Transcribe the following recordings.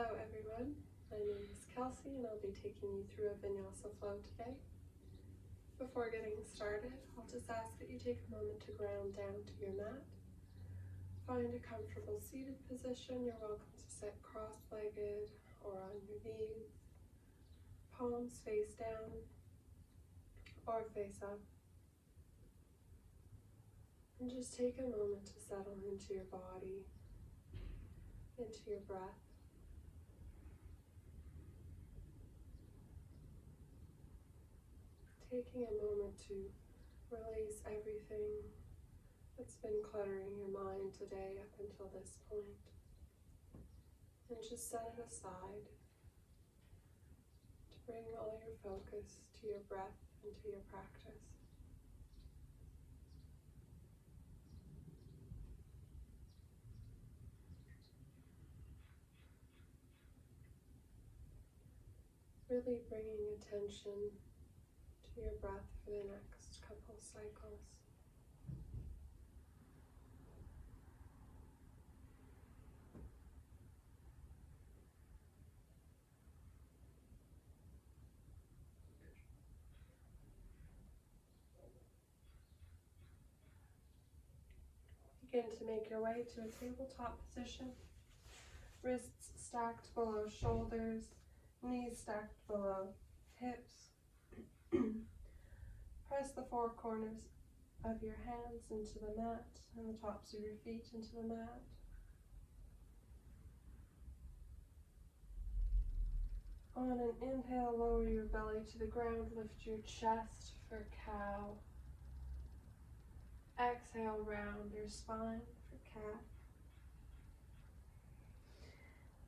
Hello everyone, my name is Kelsey and I'll be taking you through a Vinyasa Flow today. Before getting started, I'll just ask that you take a moment to ground down to your mat. Find a comfortable seated position. You're welcome to sit cross-legged or on your knees, palms face down or face up. And just take a moment to settle into your body, into your breath. Taking a moment to release everything that's been cluttering your mind today up until this point, and just set it aside to bring all your focus to your breath and to your practice. Really bringing attention to your breath for the next couple cycles. Begin to make your way to a tabletop position. Wrists stacked below shoulders, knees stacked below hips. Press the four corners of your hands into the mat and the tops of your feet into the mat. On an inhale, lower your belly to the ground, lift your chest for cow. Exhale, round your spine for cat.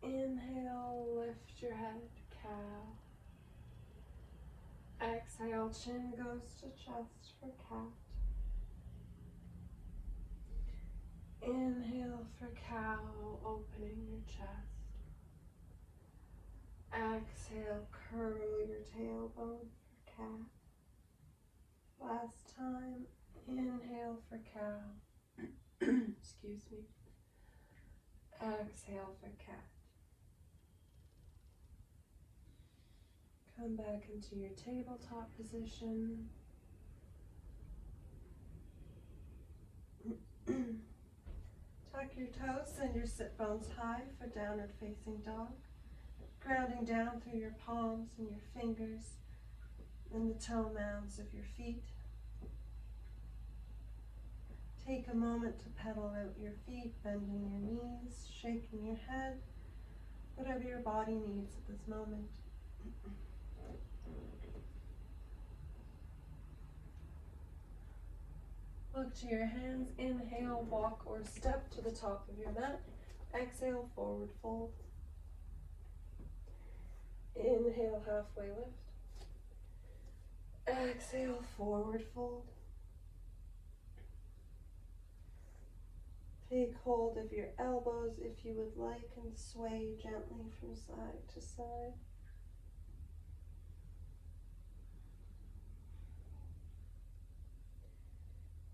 Inhale, lift your head, cow. Exhale, chin goes to chest for cat. Inhale for cow, opening your chest. Exhale, curl your tailbone for cat. Last time, inhale for cow. Excuse me. Exhale for cat. Come back into your tabletop position. Tuck your toes, send your sit bones high for downward facing dog. Grounding down through your palms and your fingers and the toe mounds of your feet. Take a moment to pedal out your feet, bending your knees, shaking your head, whatever your body needs at this moment. Look to your hands. Inhale, walk or step to the top of your mat. Exhale, forward fold. Inhale, halfway lift. Exhale, forward fold. Take hold of your elbows if you would like and sway gently from side to side.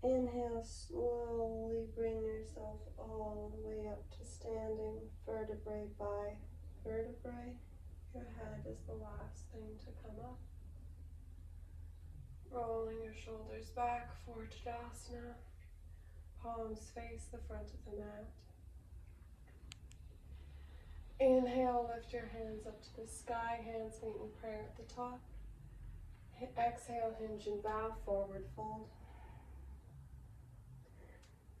Inhale, slowly bring yourself all the way up to standing, vertebrae by vertebrae. Your head is the last thing to come up. Rolling your shoulders back for Tadasana. Palms face the front of the mat. Inhale, lift your hands up to the sky, hands meet in prayer at the top. Exhale, hinge and bow, forward fold.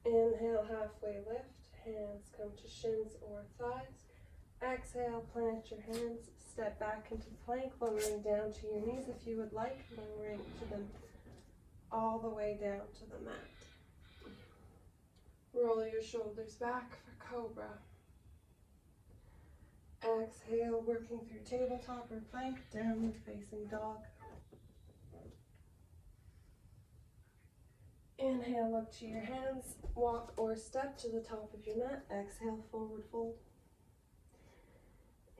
Inhale, halfway lift, hands come to shins or thighs. Exhale, plant your hands, step back into plank, lowering down to your knees if you would like, lowering to them all the way down to the mat. Roll your shoulders back for cobra. Exhale, working through tabletop or plank, downward facing dog. Inhale, look to your hands, walk or step to the top of your mat. Exhale, forward fold.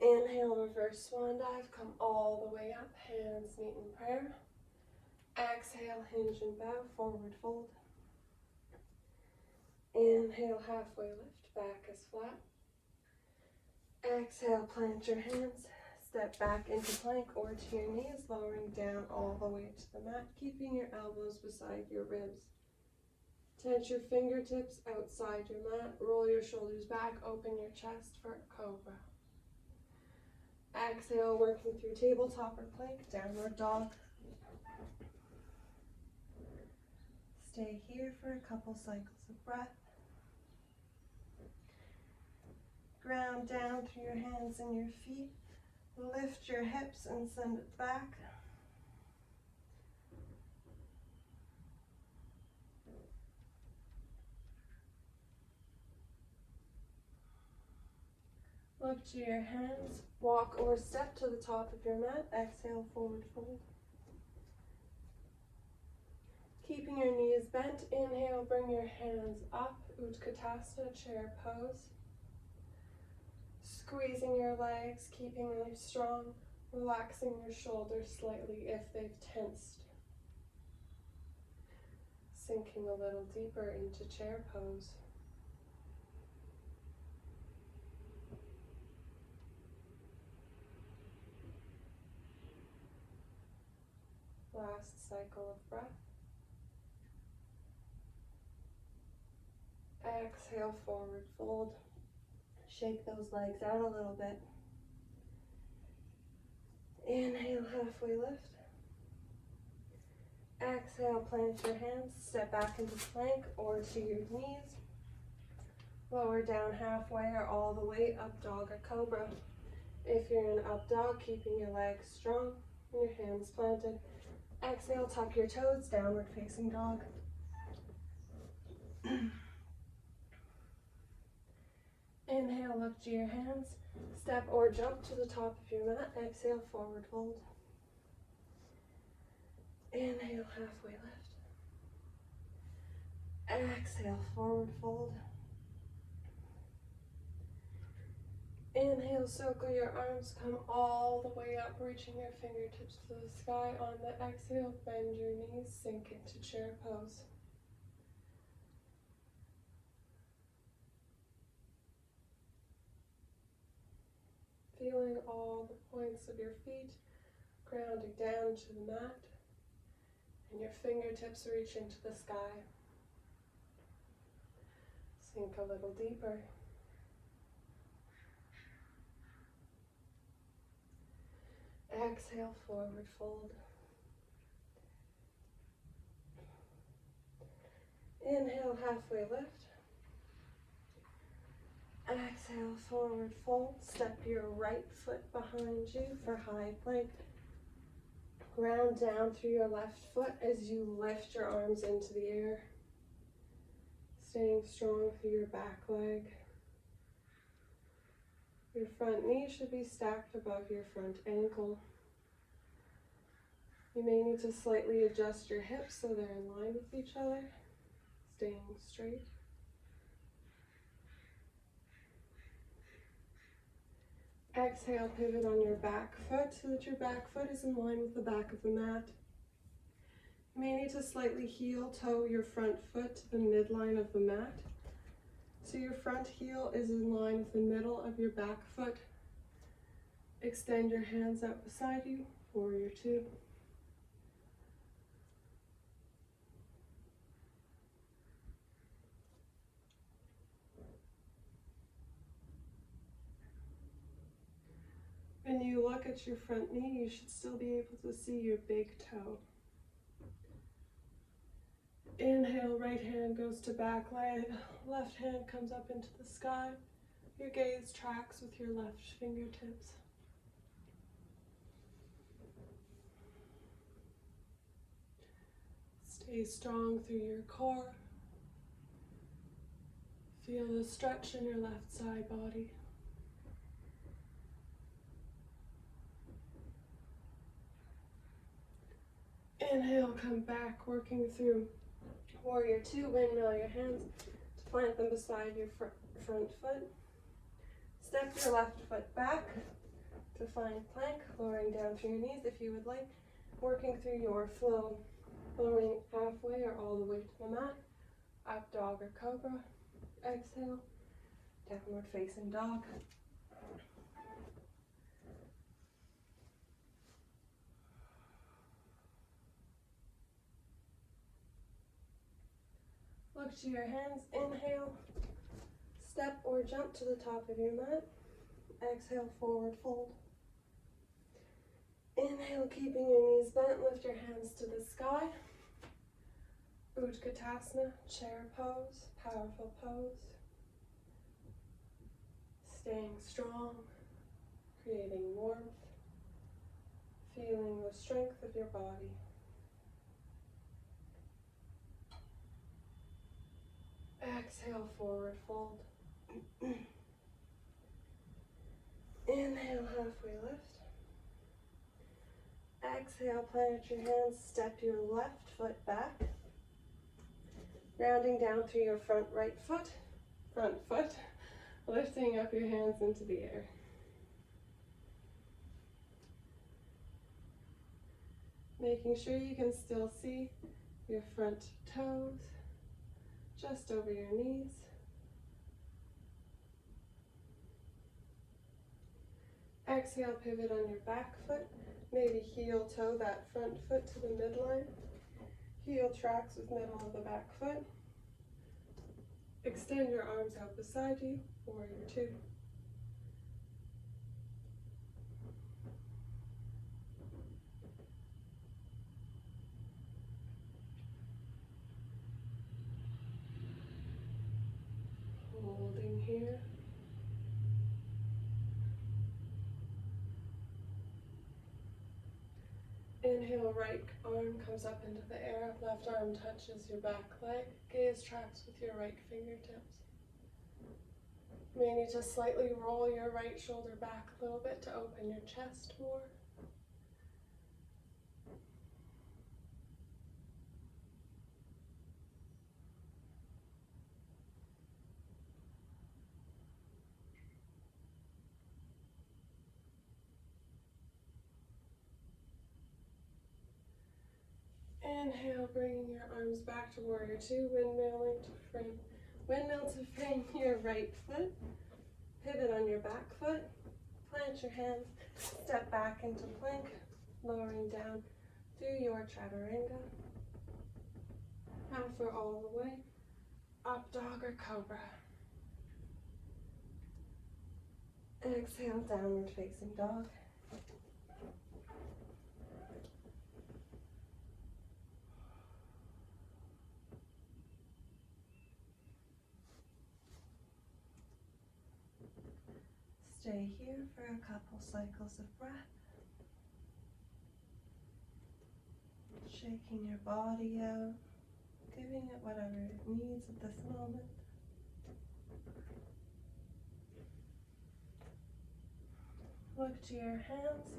Inhale, reverse swan dive, come all the way up, hands meet in prayer. Exhale, hinge and bow, forward fold. Inhale, halfway lift, back is flat. Exhale, plant your hands, step back into plank or to your knees, lowering down all the way to the mat, keeping your elbows beside your ribs. Tense your fingertips outside your mat, roll your shoulders back, open your chest for a cobra. Exhale, working through tabletop or plank, downward dog. Stay here for a couple cycles of breath. Ground down through your hands and your feet. Lift your hips and send it back. Look to your hands, walk or step to the top of your mat. Exhale, forward fold. Keeping your knees bent, inhale, bring your hands up, Utkatasana, chair pose. Squeezing your legs, keeping them strong, relaxing your shoulders slightly if they've tensed. Sinking a little deeper into chair pose. Last cycle of breath. Exhale, forward fold. Shake those legs out a little bit. Inhale, halfway lift. Exhale, plant your hands, step back into plank or to your knees. Lower down halfway or all the way up dog or cobra. If you're in up dog, keeping your legs strong and your hands planted. Exhale, tuck your toes, downward facing dog. Inhale, look to your hands, step or jump to the top of your mat. Exhale, forward fold. Inhale, halfway lift. Exhale, forward fold. Inhale, circle your arms, come all the way up, reaching your fingertips to the sky. On the exhale, bend your knees, sink into chair pose. Feeling all the points of your feet grounding down to the mat, and your fingertips reach into the sky. Sink a little deeper. Exhale, forward fold. Inhale, halfway lift. Exhale, forward fold. Step your right foot behind you for high plank. Ground down through your left foot as you lift your arms into the air. Staying strong through your back leg. Your front knee should be stacked above your front ankle. You may need to slightly adjust your hips so they're in line with each other. Staying straight. Exhale, pivot on your back foot so that your back foot is in line with the back of the mat. You may need to slightly heel toe your front foot to the midline of the mat. So your front heel is in line with the middle of your back foot. Extend your hands out beside you, warrior two. When you look at your front knee, you should still be able to see your big toe. Inhale, right hand goes to back leg, left hand comes up into the sky. Your gaze tracks with your left fingertips. Stay strong through your core. Feel the stretch in your left side body. Inhale, come back, working through warrior two. Windmill your hands to plant them beside your front foot. Step your left foot back to find plank, lowering down through your knees if you would like. Working through your flow, lowering halfway or all the way to the mat. Up dog or cobra. Exhale, downward facing dog. Look to your hands. Inhale, step or jump to the top of your mat. Exhale, forward fold. Inhale, keeping your knees bent, lift your hands to the sky. Utkatasana, chair pose, powerful pose. Staying strong, creating warmth, feeling the strength of your body. Exhale, forward fold. Inhale, halfway lift. Exhale, plant your hands, step your left foot back. Rounding down through your front foot, lifting up your hands into the air. Making sure you can still see your front toes just over your knees. Exhale, pivot on your back foot. Maybe heel toe that front foot to the midline. Heel tracks with middle of the back foot. Extend your arms out beside you, warrior two. Holding here. Inhale, right arm comes up into the air, left arm touches your back leg, gaze tracks with your right fingertips. You may need to slightly roll your right shoulder back a little bit to open your chest more. Inhale, bringing your arms back to warrior two, windmill to frame your right foot. Pivot on your back foot, plant your hands, step back into plank, lowering down through your chaturanga. Halfway all the way, up dog or cobra. Exhale, downward facing dog. Stay here for a couple cycles of breath. Shaking your body out, giving it whatever it needs at this moment. Look to your hands,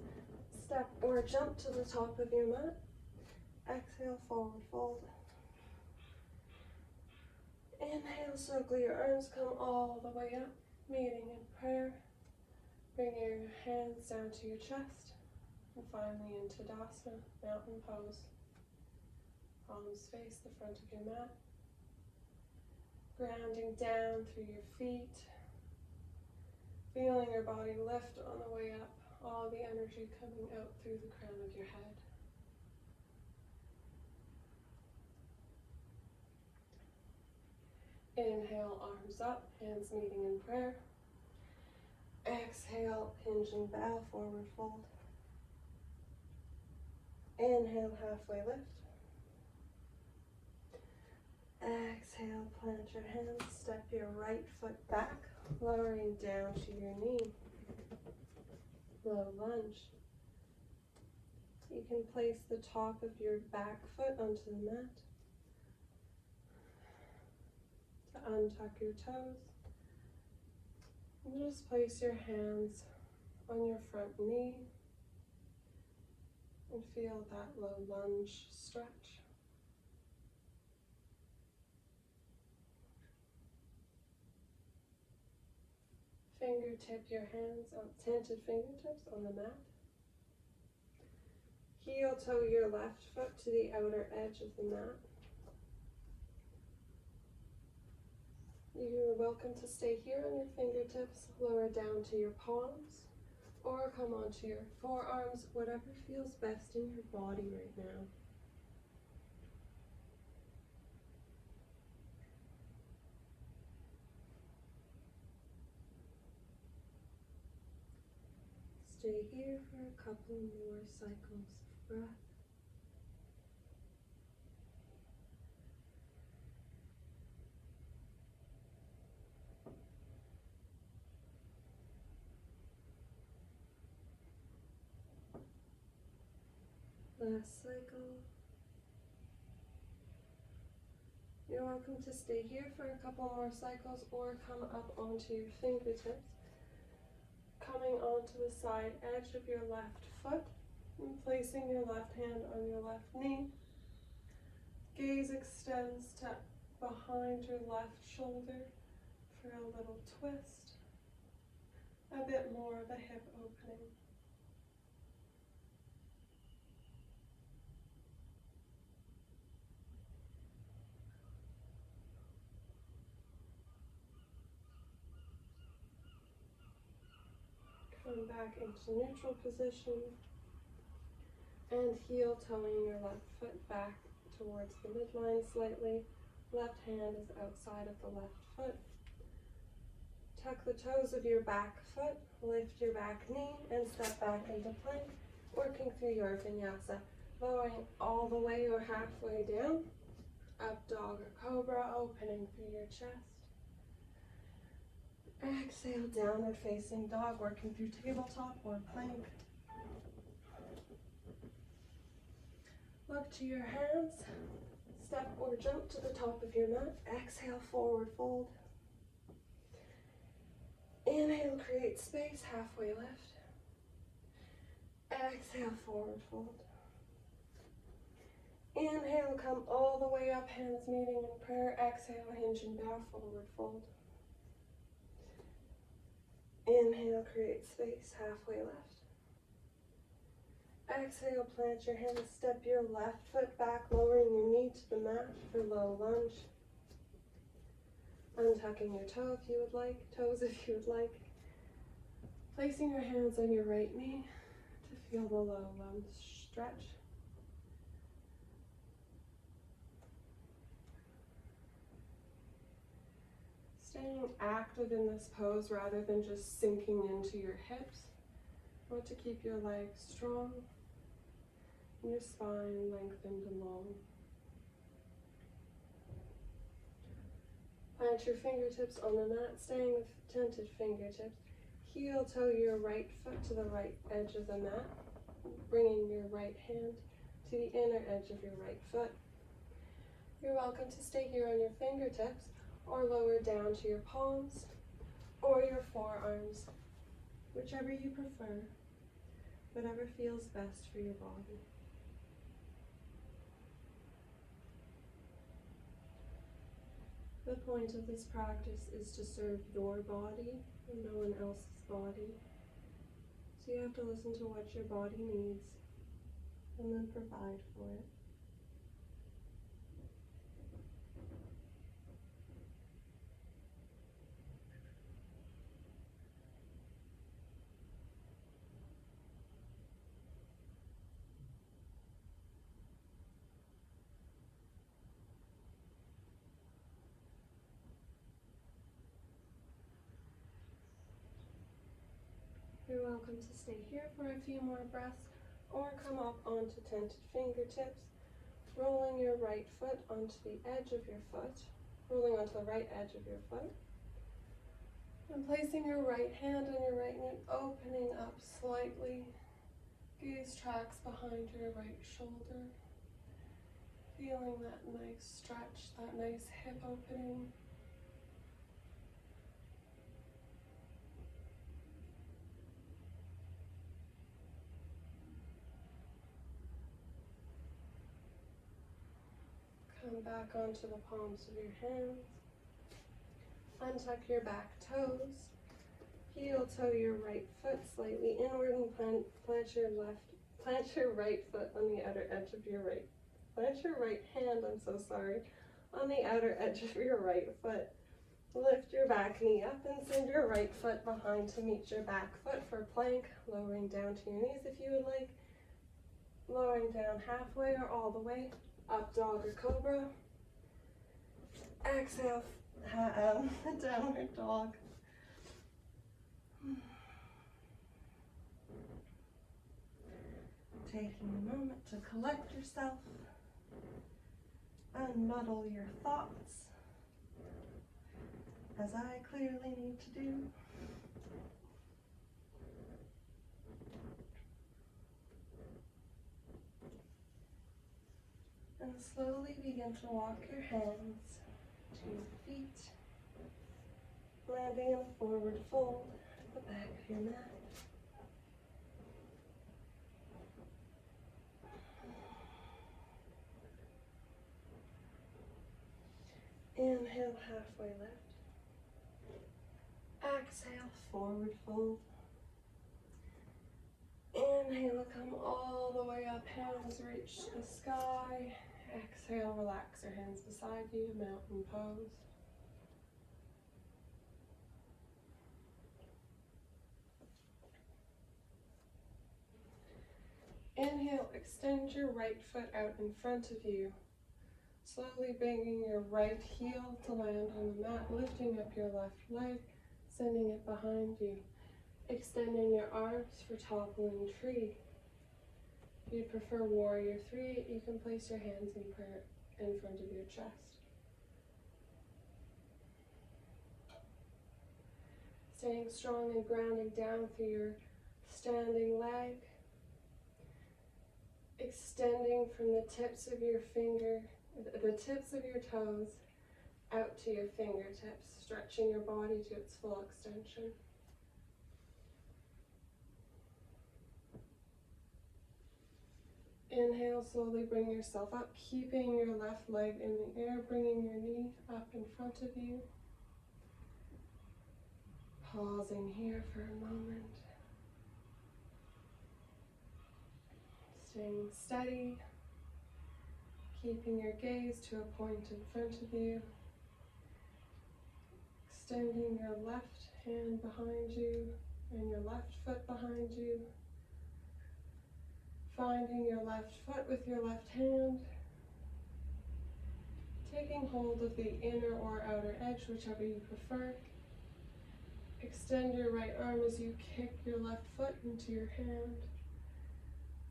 step or jump to the top of your mat. Exhale, forward fold. Inhale, circle your arms, come all the way up, meeting in prayer. Bring your hands down to your chest, and finally into Tadasana, mountain pose. Palms face the front of your mat. Grounding down through your feet. Feeling your body lift on the way up, all the energy coming out through the crown of your head. Inhale, arms up, hands meeting in prayer. Exhale, hinging bow, forward fold. Inhale, halfway lift. Exhale, plant your hands, step your right foot back, lowering down to your knee. Low lunge. You can place the top of your back foot onto the mat to untuck your toes. And just place your hands on your front knee and feel that low lunge stretch. Fingertip your hands on tented fingertips on the mat. Heel toe your left foot to the outer edge of the mat. You are welcome to stay here on your fingertips, lower down to your palms, or come onto your forearms, whatever feels best in your body right now. stay here for a couple more cycles of breath. Last cycle. You're welcome to stay here for a couple more cycles or come up onto your fingertips, coming onto the side edge of your left foot and placing your left hand on your left knee. Gaze extends to behind your left shoulder for a little twist, a bit more of a hip opening. Come back into neutral position and heel toeing your left foot back towards the midline slightly. Left hand is outside of the left foot. Tuck the toes of your back foot, lift your back knee and step back into plank, working through your vinyasa, lowering all the way or halfway down. Up dog or cobra, opening through your chest. Exhale, downward facing dog, working through tabletop or plank. Look to your hands, step or jump to the top of your mat. Exhale, forward fold. Inhale, create space, halfway lift. Exhale, forward fold. Inhale, come all the way up, hands meeting in prayer. Exhale, hinge and bow, forward fold. Inhale, create space, halfway lift. Exhale, plant your hands, step your left foot back, lowering your knee to the mat for low lunge. Untucking your toe if you would like, toes if you would like. Placing your hands on your right knee to feel the low lunge stretch. Staying active in this pose rather than just sinking into your hips. You want to keep your legs strong and your spine lengthened and long. Plant your fingertips on the mat, staying with tented fingertips. Heel toe your right foot to the right edge of the mat, bringing your right hand to the inner edge of your right foot. You're welcome to stay here on your fingertips or lower down to your palms or your forearms, whichever you prefer, whatever feels best for your body. The point of this practice is to serve your body and no one else's body. So you have to listen to what your body needs and then provide for it. You're welcome to stay here for a few more breaths or come up onto tented fingertips, rolling your right foot onto the edge of your foot, rolling onto the right edge of your foot, and placing your right hand on your right knee, opening up slightly. Gaze tracks behind your right shoulder, feeling that nice stretch, that nice hip opening. Come back onto the palms of your hands. Untuck your back toes. Heel toe your right foot slightly inward and plant your right foot on the outer edge of your right. Plant your right hand, on the outer edge of your right foot. Lift your back knee up and send your right foot behind to meet your back foot for plank, lowering down to your knees if you would like. Lowering down halfway or all the way. Up dog or cobra. Exhale, downward dog. taking a moment to collect yourself, unmuddle your thoughts, as I clearly need to do. And slowly begin to walk your hands to your feet, landing in a forward fold at the back of your mat. Inhale, halfway lift. Exhale, forward fold. Inhale, come all the way up, hands reach the sky. Exhale, relax your hands beside you, mountain pose. Inhale, extend your right foot out in front of you. Slowly bringing your right heel to land on the mat, lifting up your left leg, sending it behind you. Extending your arms for toppling tree. If you prefer warrior three, you can place your hands in prayer in front of your chest. Staying strong and grounding down through your standing leg. Extending from the tips of your toes out to your fingertips, stretching your body to its full extension. Inhale, slowly bring yourself up, keeping your left leg in the air, bringing your knee up in front of you. Pausing here for a moment. Staying steady, keeping your gaze to a point in front of you. Extending your left hand behind you and your left foot behind you. Finding your left foot with your left hand. Taking hold of the inner or outer edge, whichever you prefer. Extend your right arm as you kick your left foot into your hand.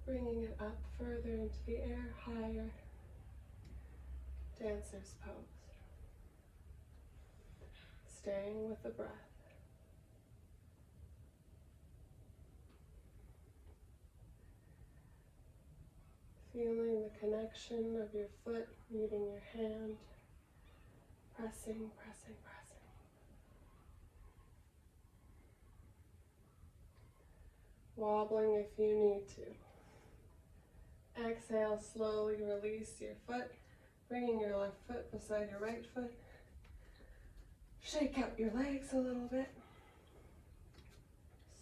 Bringing it up further into the air, higher. Dancer's pose. Staying with the breath. Feeling the connection of your foot meeting your hand. Pressing, pressing, pressing. Wobbling if you need to. Exhale, slowly release your foot, bringing your left foot beside your right foot. Shake out your legs a little bit.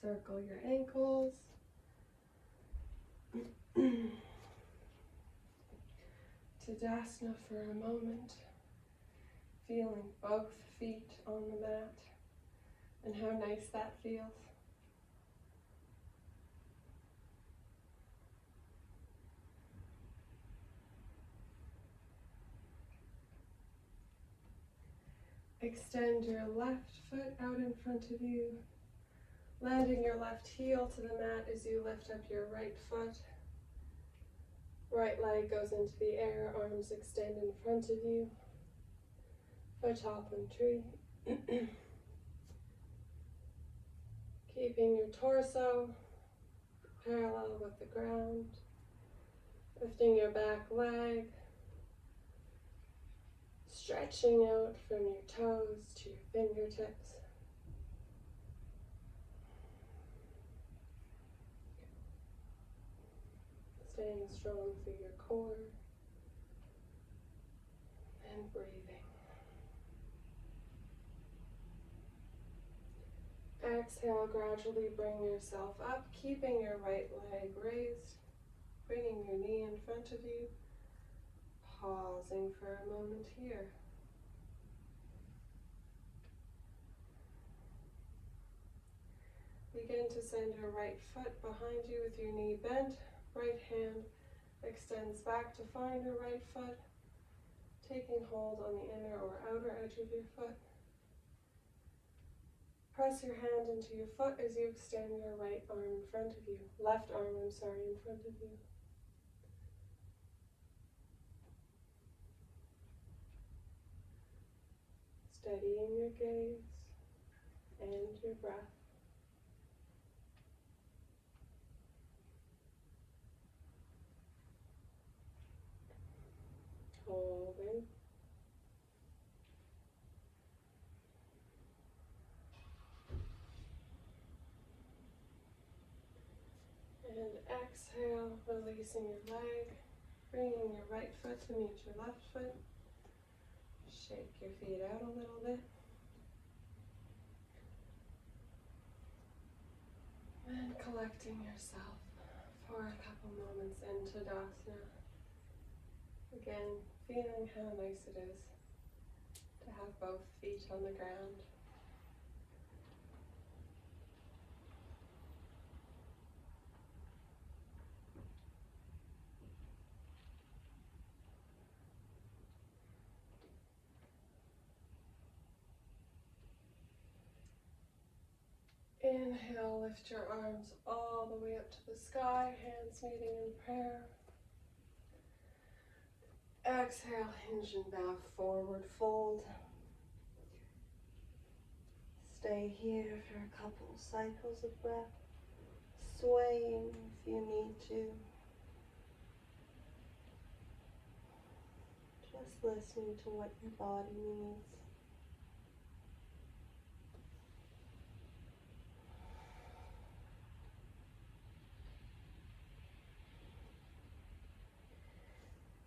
Circle your ankles. Tadasana for a moment, feeling both feet on the mat and how nice that feels. Extend your left foot out in front of you, landing your left heel to the mat as you lift up your right foot. Right leg goes into the air, arms extend in front of you. Foot toppling tree. Keeping your torso parallel with the ground. Lifting your back leg. Stretching out from your toes to your fingertips. Staying strong through your core. And breathing. Exhale, gradually bring yourself up, keeping your right leg raised. Bringing your knee in front of you. Pausing for a moment here. Begin to send your right foot behind you with your knee bent. Right hand extends back to find your right foot, taking hold on the inner or outer edge of your foot. Press your hand into your foot as you extend your right arm in front of you. Left arm, I'm sorry, in front of you. Steadying your gaze and your breath. Holding. And exhale, releasing your leg, bringing your right foot to meet your left foot. Shake your feet out a little bit. And collecting yourself for a couple moments in Tadasana. Again, feeling how nice it is to have both feet on the ground. Inhale, lift your arms all the way up to the sky, hands meeting in prayer. Exhale, hinge and bow, forward fold. Stay here for a couple cycles of breath, swaying if you need to. Just listening to what your body needs.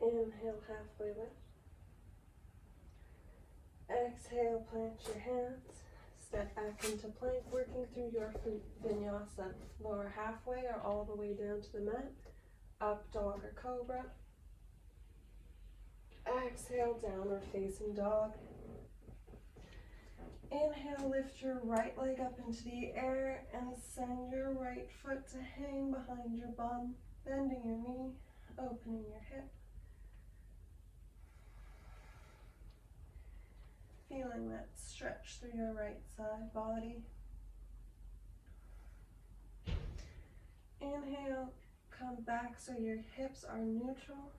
Inhale, halfway lift. Exhale, plant your hands. Step back into plank, working through your vinyasa. Lower halfway or all the way down to the mat. Up dog or cobra. Exhale, downward facing dog. Inhale, lift your right leg up into the air and send your right foot to hang behind your bum, bending your knee, opening your hip. Feeling that stretch through your right side body. Inhale, come back so your hips are neutral.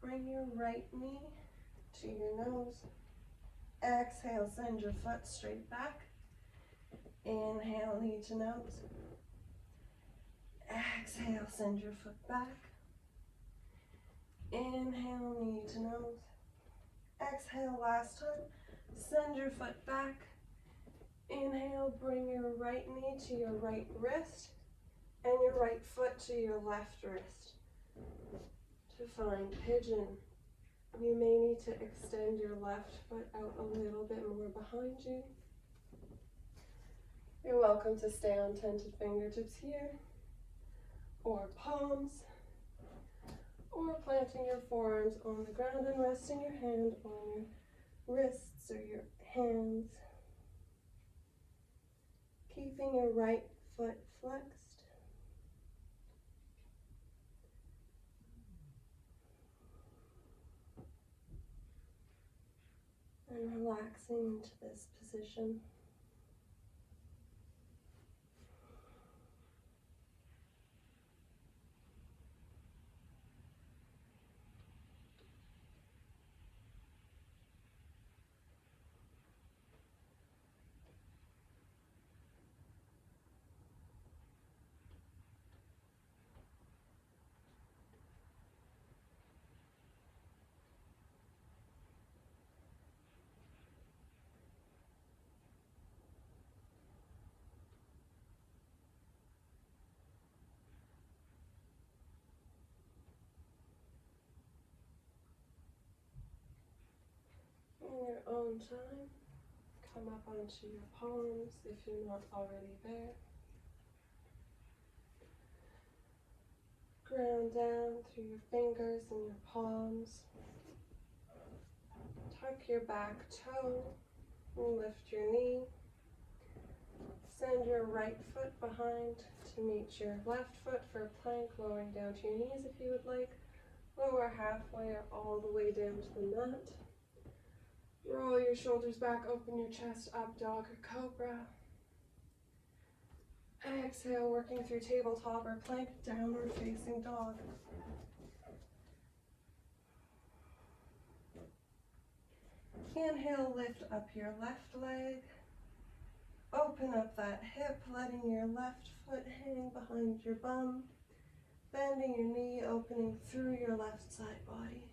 Bring your right knee to your nose. Exhale, send your foot straight back. Inhale, knee to nose. Exhale, send your foot back. Inhale, knee to nose. Exhale, last time. Send your foot back. Inhale, bring your right knee to your right wrist and your right foot to your left wrist. To find pigeon, you may need to extend your left foot out a little bit more behind you. You're welcome to stay on tented fingertips here, or palms, or planting your forearms on the ground and resting your hand on your wrists or your hands. Keeping your right foot flexed. And relaxing into this position. In your own time, come up onto your palms if you're not already there. Ground down through your fingers and your palms. Tuck your back toe and lift your knee. Send your right foot behind to meet your left foot for a plank, lowering down to your knees if you would like. Lower halfway or all the way down to the mat. Roll your shoulders back, open your chest, up dog or cobra. Exhale, working through tabletop or plank, downward facing dog. Inhale, lift up your left leg. Open up that hip, letting your left foot hang behind your bum. Bending your knee, opening through your left side body.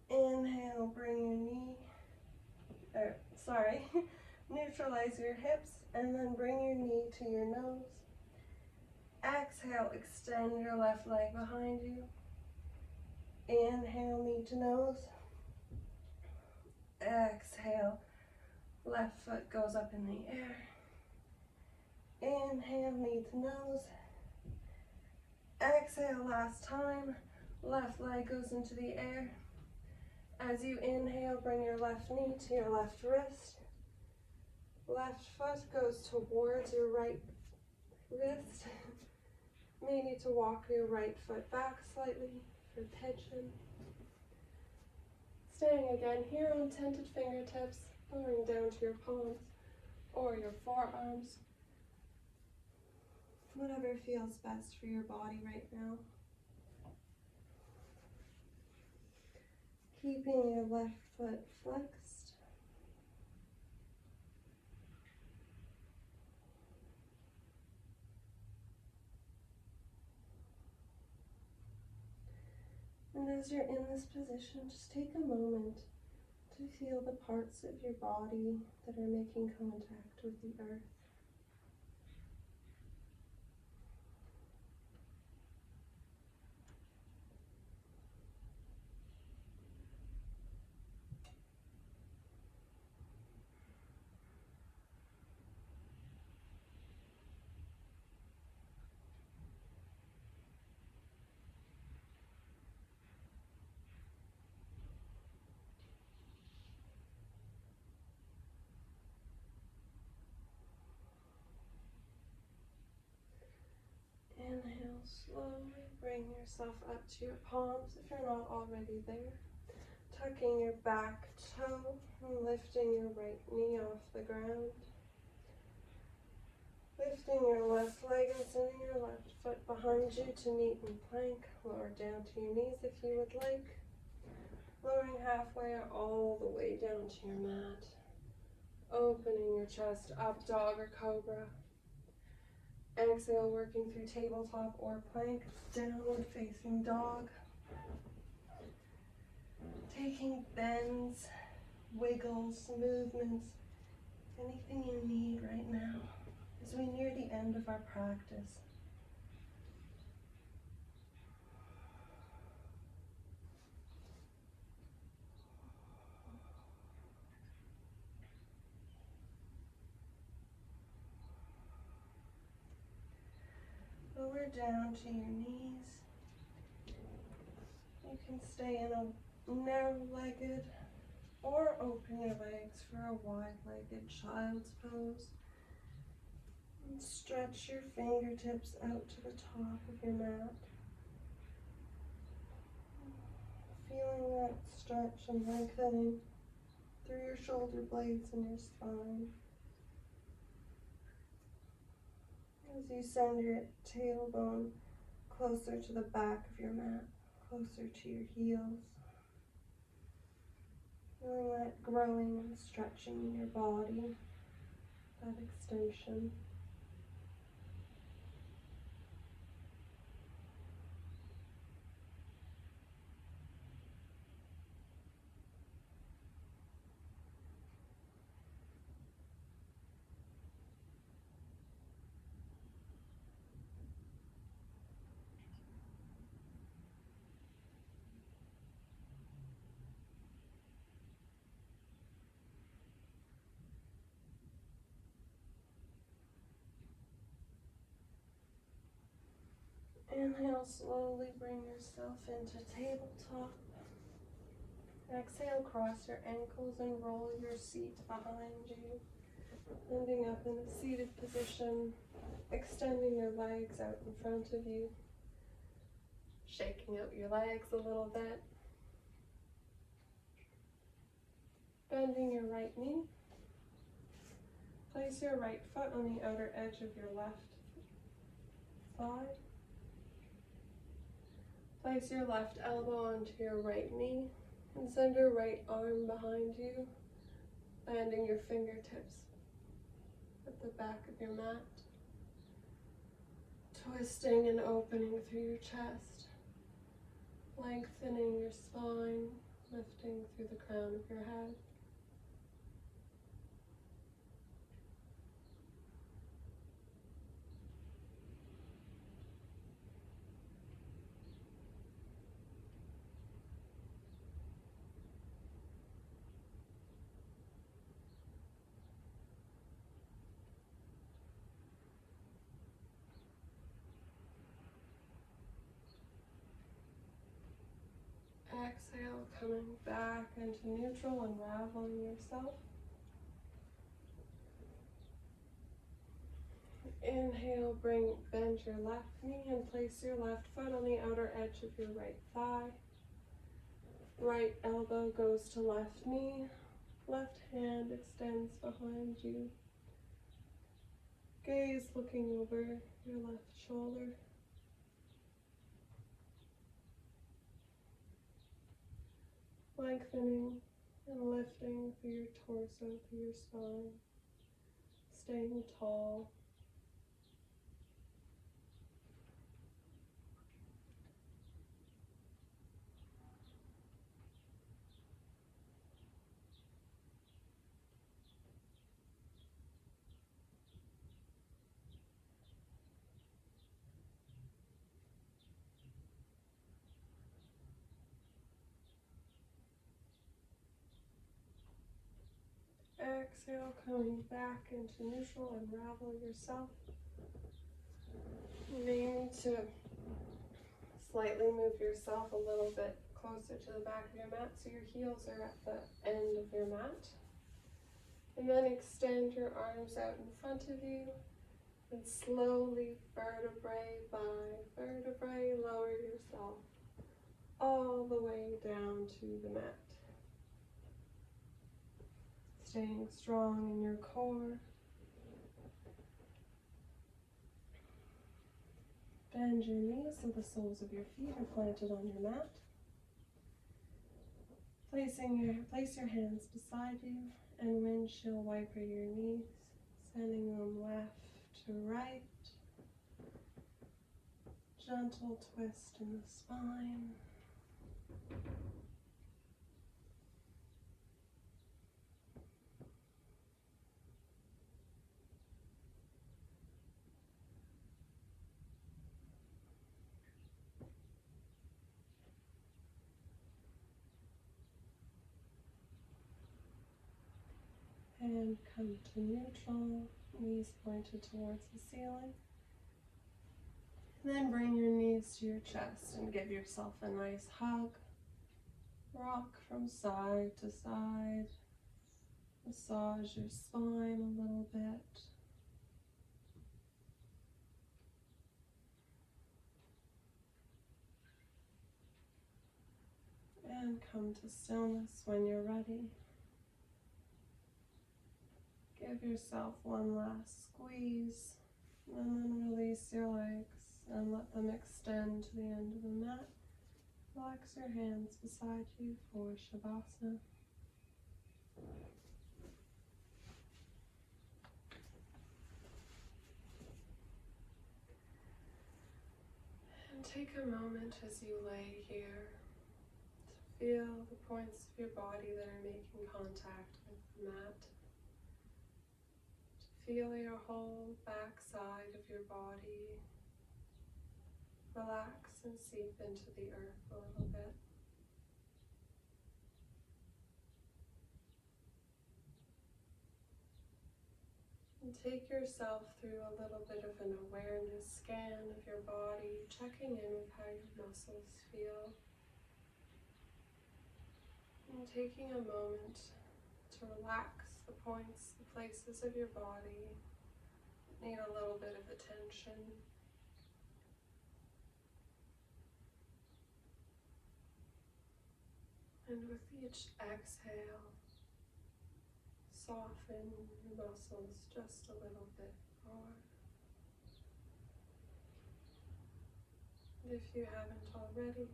Inhale, bring your knee, neutralize your hips and then bring your knee to your nose. Exhale, extend your left leg behind you. Inhale, knee to nose. Exhale, left foot goes up in the air. Inhale, knee to nose. Exhale, last time, left leg goes into the air. As you inhale, bring your left knee to your left wrist. Left foot goes towards your right wrist. May need to walk your right foot back slightly for pigeon. Staying again here on tented fingertips, lowering down to your palms or your forearms. Whatever feels best for your body right now. Keeping your left foot flexed. And as you're in this position, just take a moment to feel the parts of your body that are making contact with the earth. Inhale, slowly bring yourself up to your palms if you're not already there. Tucking your back toe and lifting your right knee off the ground. Lifting your left leg and sending your left foot behind you to meet in plank. Lower down to your knees if you would like. Lowering halfway or all the way down to your mat. Opening your chest up, dog or cobra. Exhale, working through tabletop or plank, downward facing dog. Taking bends, wiggles, movements, anything you need right now as we near the end of our practice. Lower down to your knees. You can stay in a narrow-legged or open your legs for a wide-legged child's pose. And stretch your fingertips out to the top of your mat. Feeling that stretch and lengthening through your shoulder blades and your spine. As you send your tailbone closer to the back of your mat, closer to your heels. Feeling that growing and stretching in your body, that extension. Inhale, slowly bring yourself into tabletop. Exhale, cross your ankles and roll your seat behind you. Ending up in a seated position, extending your legs out in front of you, shaking out your legs a little bit, bending your right knee. Place your right foot on the outer edge of your left thigh. Place your left elbow onto your right knee and send your right arm behind you, landing your fingertips at the back of your mat. Twisting and opening through your chest, lengthening your spine, lifting through the crown of your head. Exhale, coming back into neutral, unraveling yourself. Inhale, bend your left knee and place your left foot on the outer edge of your right thigh. Right elbow goes to left knee, left hand extends behind you. Gaze looking over your left shoulder. Lengthening and lifting through your torso, through your spine. Staying tall. Exhale, coming back into neutral, unravel yourself. You may need to slightly move yourself a little bit closer to the back of your mat so your heels are at the end of your mat. And then extend your arms out in front of you and slowly, vertebrae by vertebrae, lower yourself all the way down to the mat. Staying strong in your core. Bend your knees so the soles of your feet are planted on your mat. Place your hands beside you and windshield wiper your knees, sending them left to right. Gentle twist in the spine. And come to neutral, knees pointed towards the ceiling. And then bring your knees to your chest and give yourself a nice hug. Rock from side to side. Massage your spine a little bit. And come to stillness when you're ready. Give yourself one last squeeze, and then release your legs and let them extend to the end of the mat. Relax your hands beside you for Shavasana. And take a moment as you lay here to feel the points of your body that are making contact with the mat. Feel your whole back side of your body relax and seep into the earth a little bit. And take yourself through a little bit of an awareness scan of your body, checking in with how your muscles feel. And taking a moment to relax the points, the places of your body that need a little bit of attention. And with each exhale, soften your muscles just a little bit more. If you haven't already,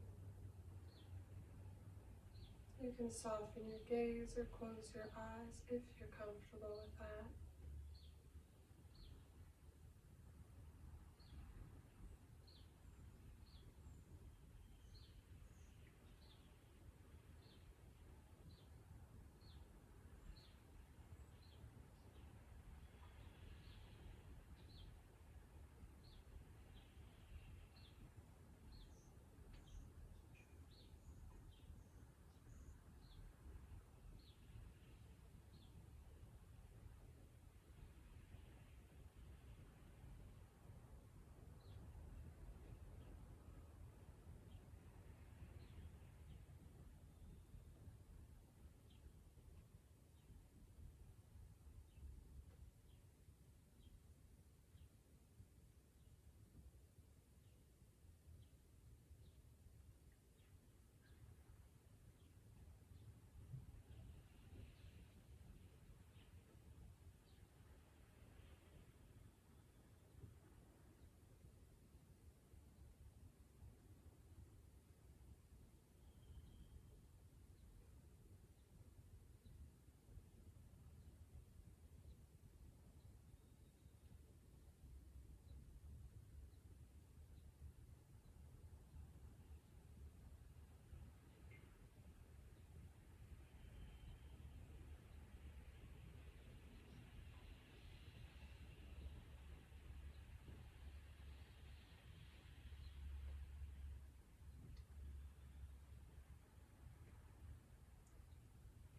you can soften your gaze or close your eyes if you're comfortable with that.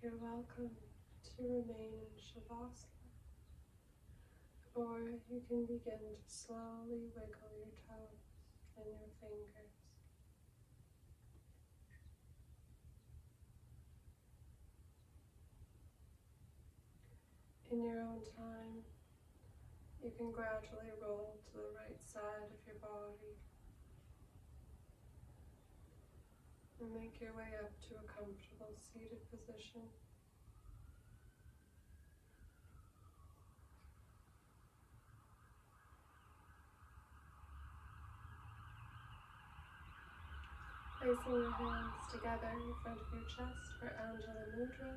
You're welcome to remain in Shavasana, or you can begin to slowly wiggle your toes and your fingers. In your own time, you can gradually roll to the right side of your body and make your way up to a comfortable seated position. Placing your hands together in front of your chest for Anjali Mudra.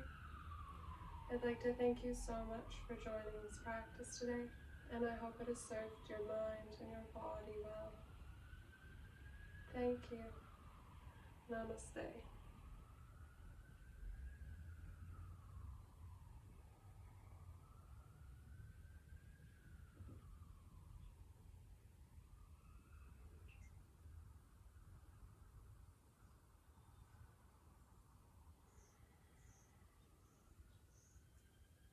I'd like to thank you so much for joining this practice today, and I hope it has served your mind and your body well. Thank you. Namaste.